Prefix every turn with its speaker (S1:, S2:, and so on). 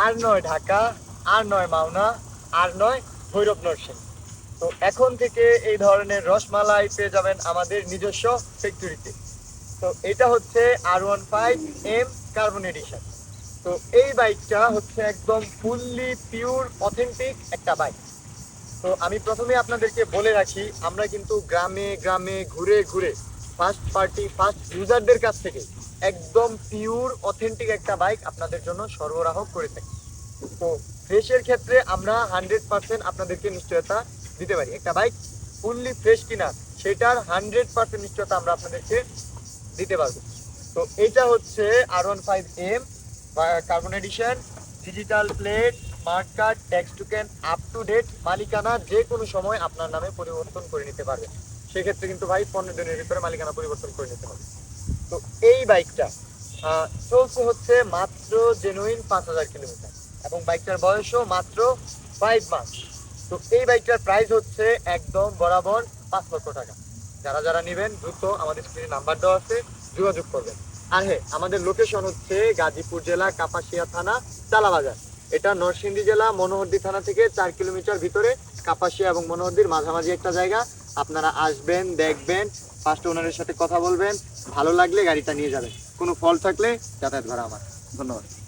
S1: আর নয় ঢাকা, আর নয় মাওনা, আর নয় ভৈরব নরসিংহ। তো এখন থেকে এই ধরনের রসমালাই পেয়ে যাবেন আমাদের নিজস্ব ফ্যাক্টরিতে। তো এটা হচ্ছে R15M কার্বন এডিশন। তো এই বাইকটা হচ্ছে একদম ফুললি পিওর অথেন্টিক একটা বাইক। তো আমি প্রথমে আপনাদেরকে বলে রাখি, আমরা কিন্তু গ্রামে গ্রামে ঘুরে ঘুরে ফার্স্ট পার্টি ফার্স্ট ইউজারদের কাছ থেকে একদম পিওর অথেন্টিক একটা বাইক আপনাদের জন্য সরবরাহ করে থাকি। তো ফ্রেশের ক্ষেত্রে আমরা 100% আপনাদেরকে নিশ্চয়তা দিতে পারি। একটা বাইক ফুললি ফ্রেশ কিনা সেটার 100% নিশ্চয়তা আমরা আপনাদেরকে দিতে পারবো। তো এটা হচ্ছে R15M carbon edition, digital plate, smart card, tax token up to date, মালিকানা যে কোনো সময় আপনার নামে পরিবর্তন করে নিতে পারবেন। সেক্ষেত্রে কিন্তু ভাই 15 দিনের ভিতরে মালিকানা পরিবর্তন করে নিতে হবে। তো এই বাইকটা চলছে হচ্ছে মাত্র জেনুইন 5000 কিলোমিটার এবং বাইকটার বয়সও মাত্র 5 মাস। তো এই বাইকটার প্রাইস হচ্ছে একদম বরাবর 5 লক্ষ টাকা। যারা যারা নেবেন দ্রুত আমাদের স্ক্রিনে নাম্বার দেওয়া আছে, যোগাযোগ করবেন। আর হ্যাঁ, আমাদের লোকেশন হচ্ছে গাজীপুর জেলা কাপাসিয়া থানা চালাবাজার। এটা নরসিংদী জেলা মনোহরদী থানা থেকে 4 কিলোমিটার ভিতরে, কাপাসিয়া এবং মনোহরদীর মাঝামাঝি একটা জায়গা। আপনারা আসবেন, দেখবেন, ফার্স্ট ওনারের সাথে কথা বলবেন, ভালো লাগলে গাড়িটা নিয়ে যাবেন। কোনো ফল্ট থাকলে যাতায়াত ভাড়া আমার। ধন্যবাদ।